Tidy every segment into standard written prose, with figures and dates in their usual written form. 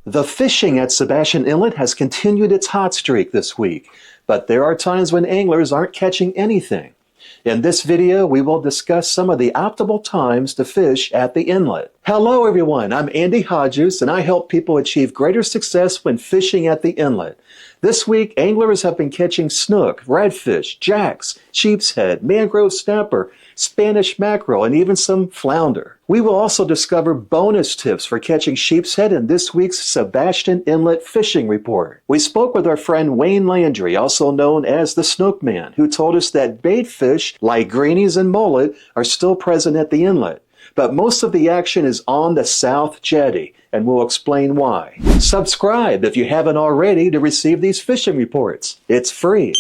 The fishing at Sebastian Inlet has continued its hot streak this week, but there are times when anglers aren't catching anything. In this video, we will discuss some of the optimal times to fish at the inlet. Hello everyone, I'm Andy Hodges and I help people achieve greater success when fishing at the inlet. This week, anglers have been catching snook, redfish, jacks, sheepshead, mangrove snapper, Spanish mackerel, and even some flounder. We will also discover bonus tips for catching sheepshead in this week's Sebastian Inlet Fishing Report. We spoke with our friend Wayne Landry, also known as the Snook Man, who told us that bait fish like greenies and mullet are still present at the inlet. But most of the action is on the South Jetty, and we'll explain why. Subscribe if you haven't already to receive these fishing reports. It's free.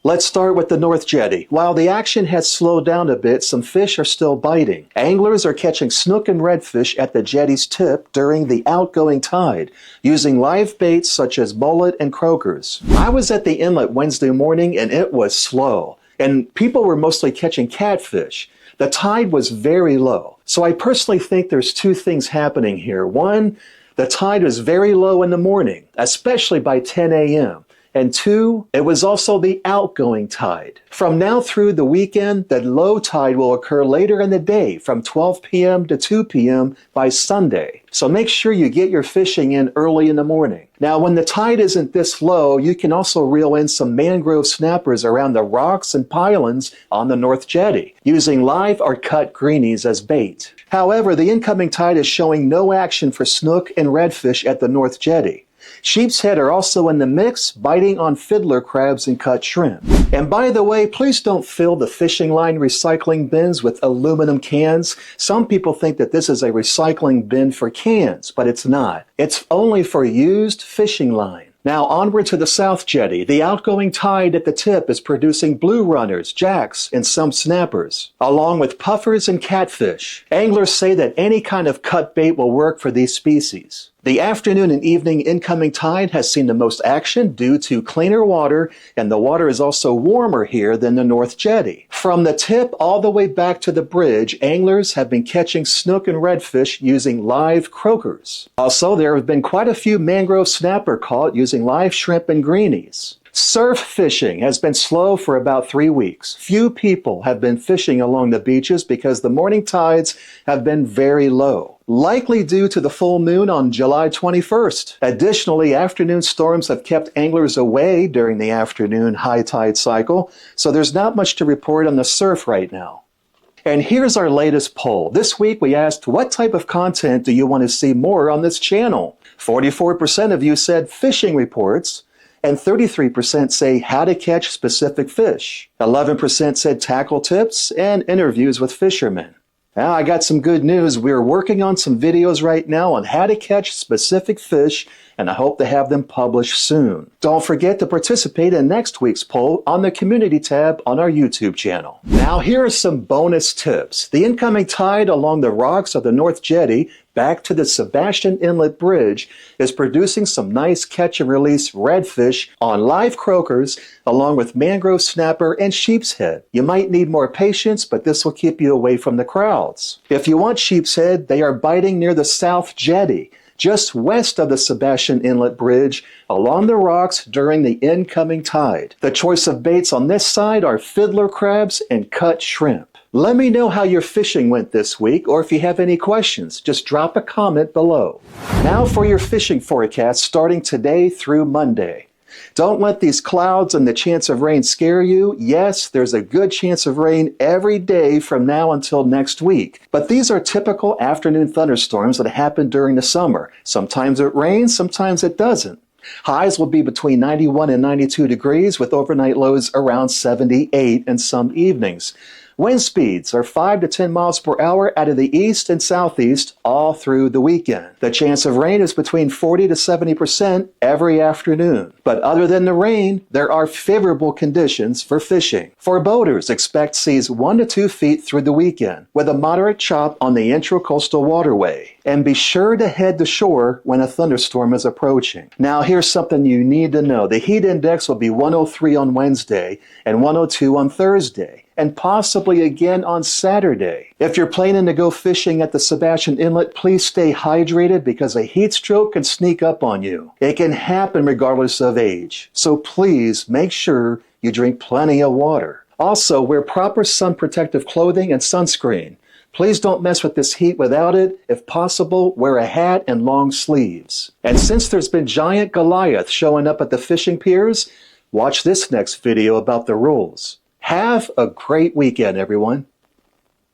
Let's start with the North Jetty. While the action has slowed down a bit, some fish are still biting. Anglers are catching snook and redfish at the jetty's tip during the outgoing tide, using live baits such as mullet and croakers. I was at the inlet Wednesday morning and it was slow, and people were mostly catching catfish. The tide was very low. So I personally think there's two things happening here. One, the tide was very low in the morning, especially by 10 a.m. And two, it was also the outgoing tide. From now through the weekend, the low tide will occur later in the day from 12 p.m. to 2 p.m. by Sunday. So make sure you get your fishing in early in the morning. Now, when the tide isn't this low, you can also reel in some mangrove snappers around the rocks and pylons on the North Jetty, using live or cut greenies as bait. However, the incoming tide is showing no action for snook and redfish at the North Jetty. Sheepshead are also in the mix, biting on fiddler crabs and cut shrimp. And by the way, please don't fill the fishing line recycling bins with aluminum cans. Some people think that this is a recycling bin for cans, but it's not. It's only for used fishing line. Now onward to the South Jetty. The outgoing tide at the tip is producing blue runners, jacks, and some snappers, along with puffers and catfish. Anglers say that any kind of cut bait will work for these species. The afternoon and evening incoming tide has seen the most action due to cleaner water, and the water is also warmer here than the North Jetty. From the tip all the way back to the bridge, anglers have been catching snook and redfish using live croakers. Also, there have been quite a few mangrove snapper caught using live shrimp and greenies. Surf fishing has been slow for about 3 weeks. Few people have been fishing along the beaches because the morning tides have been very low, likely due to the full moon on July 21st. Additionally, afternoon storms have kept anglers away during the afternoon high tide cycle, so there's not much to report on the surf right now. And here's our latest poll. This week we asked, what type of content do you want to see more on this channel? 44% of you said fishing reports, and 33% say how to catch specific fish. 11% said tackle tips and interviews with fishermen. Now, I got some good news. We're working on some videos right now on how to catch specific fish, and I hope to have them published soon. Don't forget to participate in next week's poll on the community tab on our YouTube channel. Now, here are some bonus tips. The incoming tide along the rocks of the North Jetty back to the Sebastian Inlet Bridge is producing some nice catch and release redfish on live croakers along with mangrove snapper and sheepshead. You might need more patience, but this will keep you away from the crowds. If you want sheepshead, they are biting near the South Jetty, just west of the Sebastian Inlet Bridge, along the rocks during the incoming tide. The choice of baits on this side are fiddler crabs and cut shrimp. Let me know how your fishing went this week, or if you have any questions, just drop a comment below. Now for your fishing forecast starting today through Monday. Don't let these clouds and the chance of rain scare you. Yes, there's a good chance of rain every day from now until next week. But these are typical afternoon thunderstorms that happen during the summer. Sometimes it rains, sometimes it doesn't. Highs will be between 91 and 92 degrees with overnight lows around 78 in some evenings. Wind speeds are 5 to 10 miles per hour out of the east and southeast all through the weekend. The chance of rain is between 40 to 70% every afternoon. But other than the rain, there are favorable conditions for fishing. For boaters, expect seas 1 to 2 feet through the weekend, with a moderate chop on the intracoastal waterway. And be sure to head to shore when a thunderstorm is approaching. Now here's something you need to know. The heat index will be 103 on Wednesday and 102 on Thursday. and possibly again on Saturday. If you're planning to go fishing at the Sebastian Inlet, please stay hydrated because a heat stroke can sneak up on you. It can happen regardless of age. So please make sure you drink plenty of water. Also, wear proper sun protective clothing and sunscreen. Please don't mess with this heat without it. If possible, wear a hat and long sleeves. And since there's been giant Goliath showing up at the fishing piers, watch this next video about the rules. Have a great weekend, everyone.